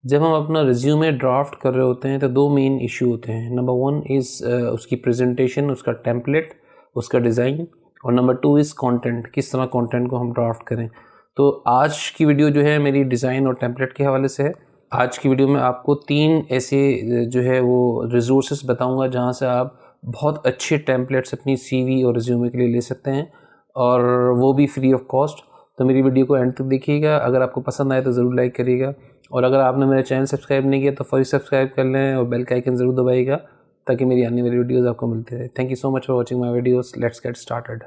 जब हम अपना रिज्यूमे ड्राफ्ट कर रहे होते हैं तो दो मेन इशू होते हैं। नंबर वन इज़ उसकी प्रेजेंटेशन, उसका टेम्पलेट, उसका डिज़ाइन, और नंबर टू इज़ कंटेंट, किस तरह कंटेंट को हम ड्राफ्ट करें। तो आज की वीडियो जो है मेरी डिज़ाइन और टेम्पलेट के हवाले से है। आज की वीडियो में आपको 3 ऐसे जो है वो रिसोर्सेज बताऊंगा जहां से आप बहुत अच्छे टेम्पलेट्स अपनी सीवी और रिज्यूमे के लिए ले सकते हैं, और वो भी फ्री ऑफ कॉस्ट। तो मेरी वीडियो को एंड तक देखिएगा। अगर आपको पसंद आए तो ज़रूर लाइक करिएगा, और अगर आपने मेरा चैनल सब्सक्राइब नहीं किया तो फौरी सब्सक्राइब कर लें और बेल का आइकन ज़रूर दबाइएगा ताकि मेरी आने वाली वीडियोज़ आपको मिलती रहे। Thank you so much for watching my videos. Let's get started.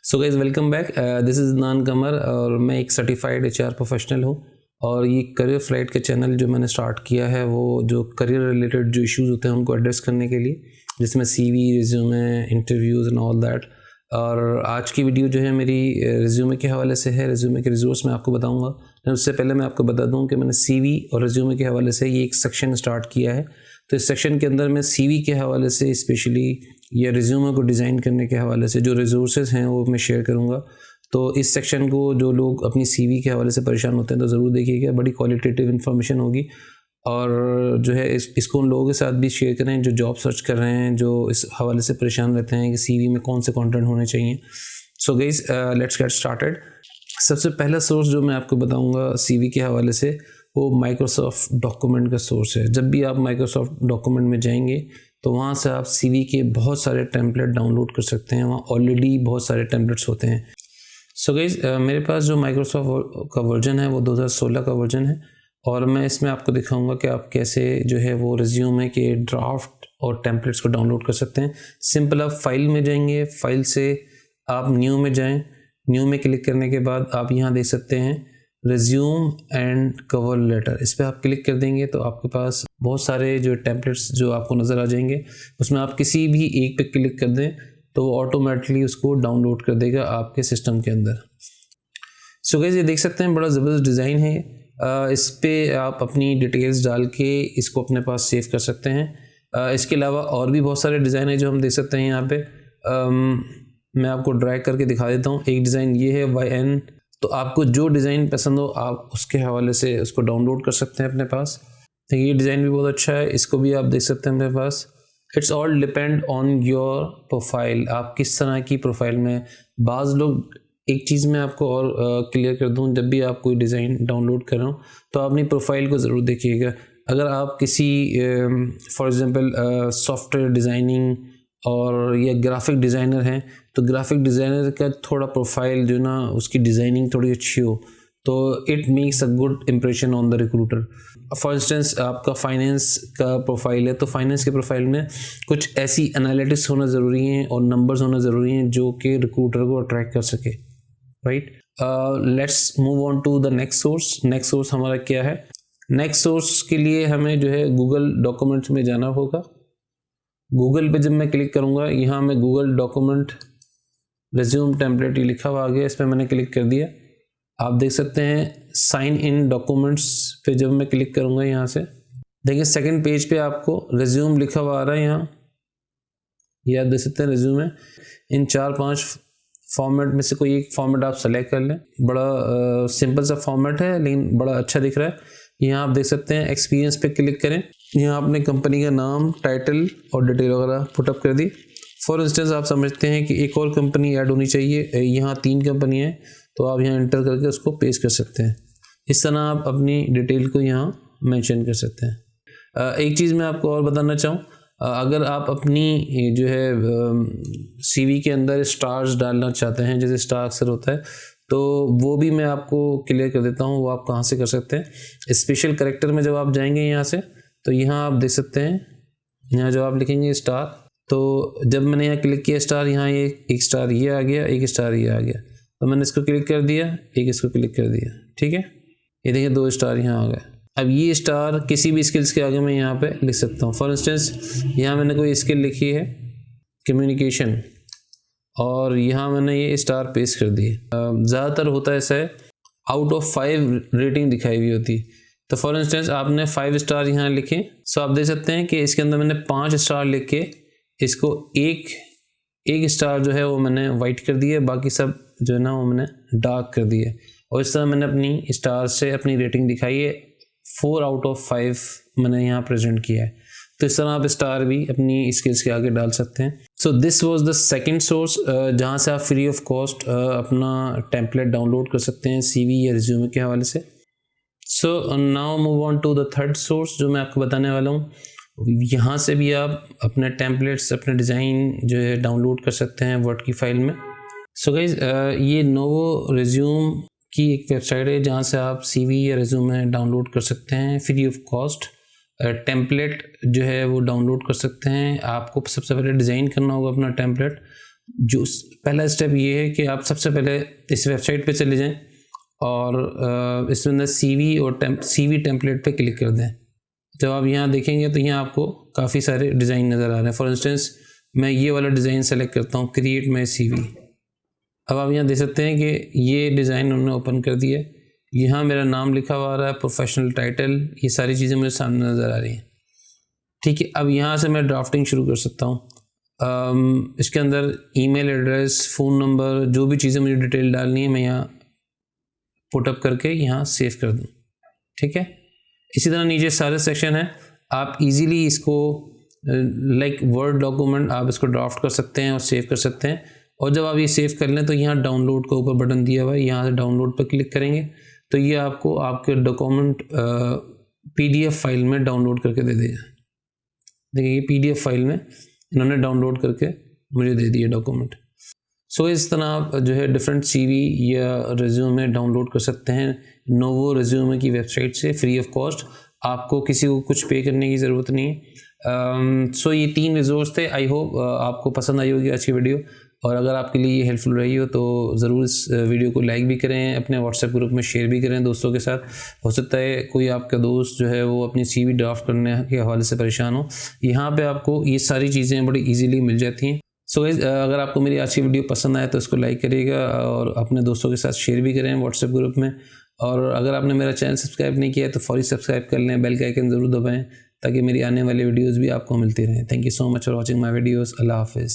So guys, welcome back. This is नान कमर और मैं एक सर्टिफाइड एचआर प्रोफेशनल हूँ। और ये करियर फ्लाइट के चैनल जो मैंने स्टार्ट किया है वो जो करियर रिलेटेड जो इश्यूज़ होते हैं उनको एड्रेस करने के लिए, जिसमें CV, resume, interviews and all that. और आज की वीडियो जो है मेरी रिज्यूमे के हवाले से है। रिज्यूमे के रिसोर्स मैं आपको बताऊँगा। उससे पहले मैं आपको बता दूँ कि मैंने सीवी और रिज्यूमे के हवाले से ये एक सेक्शन स्टार्ट किया है। तो इस सेक्शन के अंदर मैं सीवी के हवाले से स्पेशली या रिज्यूमे को डिज़ाइन करने के हवाले से जो रिसोर्सेज हैं वो मैं शेयर करूँगा। तो इस सेक्शन को जो लोग अपनी सीवी के हवाले से परेशान होते हैं तो ज़रूर देखिएगा, बड़ी क्वालिटेटिव इन्फॉर्मेशन होगी। और जो है इसको उन लोगों के साथ भी शेयर करें जो जॉब सर्च कर रहे हैं, जो इस हवाले से परेशान रहते हैं कि सीवी में कौन से कंटेंट होने चाहिए। So guys, let's get started. सबसे पहला सोर्स जो मैं आपको बताऊंगा सीवी के हवाले से वो माइक्रोसॉफ्ट डॉक्यूमेंट का सोर्स है। जब भी आप माइक्रोसॉफ्ट डॉक्यूमेंट में जाएंगे तो वहाँ से आप सीवी के बहुत सारे टेम्पलेट डाउनलोड कर सकते हैं। वहाँ ऑलरेडी बहुत सारे टेम्पलेट्स होते हैं। सो गाइस, मेरे पास जो माइक्रोसॉफ्ट का वर्जन है वो 2016 का वर्जन है, और मैं इसमें आपको दिखाऊंगा कि आप कैसे जो है वो रिज्यूमे के ड्राफ्ट और टेम्पलेट्स को डाउनलोड कर सकते हैं। सिंपल आप फाइल में जाएंगे, फाइल से आप न्यू में जाएं, न्यू में क्लिक करने के बाद आप यहाँ देख सकते हैं रिज्यूम एंड कवर लेटर। इस पर आप क्लिक कर देंगे तो आपके पास बहुत सारे जो टेम्पलेट्स जो आपको नज़र आ जाएंगे। उसमें आप किसी भी एक पे क्लिक कर दें तो वो ऑटोमेटिकली उसको डाउनलोड कर देगा आपके सिस्टम के अंदर। सो गाइस, ये देख सकते हैं बड़ा ज़बरदस्त डिज़ाइन है। इस पर आप अपनी डिटेल्स डाल के इसको अपने पास सेव कर सकते हैं। इसके अलावा और भी बहुत सारे डिज़ाइन है जो हम देख सकते हैं यहाँ पे। मैं आपको ड्रैग करके दिखा देता हूँ। एक डिज़ाइन ये है YN। तो आपको जो डिज़ाइन पसंद हो आप उसके हवाले से उसको डाउनलोड कर सकते हैं अपने पास। तो ये डिज़ाइन भी बहुत अच्छा है, इसको भी आप देख सकते हैं मेरे पास। It's all depend on your profile, आप किस तरह की प्रोफाइल में। बाज़ लोग, एक चीज़ मैं आपको और क्लियर कर दूं, जब भी आप कोई डिज़ाइन डाउनलोड कर रहे हो तो आप अपनी प्रोफाइल को ज़रूर देखिएगा। अगर आप किसी फॉर एग्ज़ाम्पल सॉफ्टवेयर डिज़ाइनिंग और या ग्राफिक डिज़ाइनर हैं तो ग्राफिक डिज़ाइनर का थोड़ा प्रोफाइल जो ना उसकी डिज़ाइनिंग थोड़ी अच्छी हो तो it makes a good impression on the recruiter. For instance आपका फाइनेंस का प्रोफाइल है तो फाइनेंस के प्रोफाइल में कुछ ऐसी एनालिटिक्स होना ज़रूरी हैं और नंबर्स होना ज़रूरी हैं जो कि रिक्रूटर को अट्रैक्ट कर सके, right. Let's move on to the next source. Next source हमारा क्या है? नेक्स्ट सोर्स के लिए हमें जो है गूगल डॉक्यूमेंट्स में जाना होगा। गूगल पे जब मैं क्लिक करूँगा, यहाँ मैं गूगल डॉक्यूमेंट रिज्यूम टेम्पलेट ये लिखा हुआ आ गया, इस पर मैंने क्लिक कर दिया। आप देख सकते हैं साइन इन डॉक्यूमेंट्स पे जब मैं क्लिक करूँगा यहाँ से देखिए सेकंड पेज पे आपको रिज्यूम लिखा हुआ आ रहा है। यहाँ ये आप देख सकते हैं रिज्यूमे। इन 4-5 फॉर्मेट में से कोई एक फॉर्मेट आप सेलेक्ट कर लें। बड़ा सिंपल सा फॉर्मेट है लेकिन बड़ा अच्छा दिख रहा है। यहाँ आप देख सकते हैं एक्सपीरियंस पे क्लिक करें। यहाँ आपने कंपनी का नाम, टाइटल और डिटेल वगैरह पुटअप कर दी। फॉर इंस्टेंस आप समझते हैं कि एक और कंपनी ऐड होनी चाहिए, यहाँ 3 कंपनी है तो आप यहाँ इंटर करके उसको पेस्ट कर सकते हैं। इस तरह आप अपनी डिटेल को यहाँ मेंशन कर सकते हैं। एक चीज़ मैं आपको और बताना चाहूँ, अगर आप अपनी जो है सीवी के अंदर स्टार्स डालना चाहते हैं, जैसे स्टार अक्सर होता है, तो वो भी मैं आपको क्लियर कर देता हूँ वो आप कहाँ से कर सकते हैं। स्पेशल कैरेक्टर में जब आप जाएंगे यहाँ से तो यहाँ आप देख सकते हैं, यहाँ जब आप लिखेंगे स्टार तो जब मैंने यहाँ क्लिक किया स्टार, यहाँ ये एक स्टार ये आ गया, एक स्टार ये आ गया। तो मैंने इसको क्लिक कर दिया, एक इसको क्लिक कर दिया, ठीक है। ये देखिए 2 स्टार यहाँ आ गए। अब ये स्टार किसी भी स्किल्स के आगे मैं यहाँ पे लिख सकता हूँ। फॉर इंस्टेंस यहाँ मैंने कोई स्किल लिखी है कम्युनिकेशन और यहाँ मैंने ये स्टार पेस्ट कर दिए। ज़्यादातर होता है ऐसा है आउट ऑफ 5 रेटिंग दिखाई हुई होती। तो फॉर इंस्टेंस आपने 5 स्टार यहाँ लिखे, सो आप देख सकते हैं कि इसके अंदर मैंने 5 स्टार लिख के इसको एक स्टार जो है वो मैंने वाइट कर दिया, बाकी सब जो है ना वो मैंने डार्क कर दिया। और इस तरह मैंने अपनी स्टार से अपनी रेटिंग दिखाई है, 4 आउट ऑफ 5 मैंने यहाँ प्रेजेंट किया है। तो इस तरह आप स्टार भी अपनी स्किल्स के आगे डाल सकते हैं। So this was the second source जहाँ से आप फ्री ऑफ कॉस्ट अपना टेम्पलेट डाउनलोड कर सकते हैं CV या रिज्यूमे के हवाले से। So now move on to the third source जो मैं आपको बताने वाला हूँ। यहाँ से भी आप अपने टेम्पलेट्स, अपने डिज़ाइन जो है डाउनलोड कर सकते हैं वर्ड की फाइल में। सो गाइज ये नोवो रिज्यूम की एक वेबसाइट है जहाँ से आप CV या रिज्यूमे डाउनलोड कर सकते हैं फ्री ऑफ कॉस्ट। टेम्पलेट जो है वो डाउनलोड कर सकते हैं। आपको सबसे पहले डिज़ाइन करना होगा अपना टेम्पलेट। जो पहला स्टेप ये है कि आप सबसे पहले इस वेबसाइट पे चले जाएं और इसमें अंदर CV टेम्पलेट पे क्लिक कर दें। जब आप यहाँ देखेंगे तो यहाँ आपको काफ़ी सारे डिज़ाइन नज़र आ रहे हैं। फॉर इंस्टेंस मैं ये वाला डिज़ाइन सेलेक्ट करता हूँ, क्रिएट माई CV। अब आप यहाँ देख सकते हैं कि ये डिज़ाइन उन्होंने ओपन कर दिया। यहाँ मेरा नाम लिखा हुआ आ रहा है, प्रोफेशनल टाइटल, ये सारी चीज़ें मुझे सामने नज़र आ रही हैं। ठीक है, अब यहाँ से मैं ड्राफ्टिंग शुरू कर सकता हूँ। इसके अंदर ईमेल एड्रेस, फ़ोन नंबर, जो भी चीज़ें मुझे डिटेल डालनी है मैं यहाँ पुटअप करके यहाँ सेव कर दूँ। ठीक है, इसी तरह नीचे सारे सेक्शन हैं। आप इजीली इसको लाइक वर्ड डॉक्यूमेंट आप इसको ड्राफ्ट कर सकते हैं और सेव कर सकते हैं। और जब आप ये सेव कर लें तो यहाँ डाउनलोड का ऊपर बटन दिया हुआ है, यहाँ से डाउनलोड पर क्लिक करेंगे तो ये आपको आपके डॉक्यूमेंट PDF फाइल में डाउनलोड करके दे देगा। देखिए ये PDF फाइल में इन्होंने डाउनलोड करके मुझे दे दिया डॉक्यूमेंट। सो इस तरह आप जो है डिफरेंट CV या रिज्यूमे डाउनलोड कर सकते हैं नोवो रिज्यूमे की वेबसाइट से फ्री ऑफ कॉस्ट। आपको किसी को कुछ पे करने की ज़रूरत नहीं है। सो ये 3 रिजोर्स थे। आई होप आपको पसंद आई होगी आज की वीडियो, और अगर आपके लिए ये हेल्पफुल रही हो तो ज़रूर इस वीडियो को लाइक भी करें, अपने व्हाट्सएप ग्रुप में शेयर भी करें दोस्तों के साथ। हो सकता है कोई आपका दोस्त जो है वो अपनी CV ड्राफ्ट करने के हवाले से परेशान हो। यहाँ पे आपको ये सारी चीज़ें बड़ी इजीली मिल जाती हैं। सो गाइस अगर आपको मेरी आज की वीडियो पसंद आए तो इसको लाइक करिएगा और अपने दोस्तों के साथ शेयर भी करें व्हाट्सएप ग्रुप में। और अगर आपने मेरा चैनल सब्सक्राइब नहीं किया है तो फौरी सब्सक्राइब कर लें, बेल का आइकन ज़रूर दबाएँ ताकि मेरी आने वाली वीडियोज़ भी आपको मिलती रहें। Thank you so much for watching my videos. अल्लाह हाफिज़।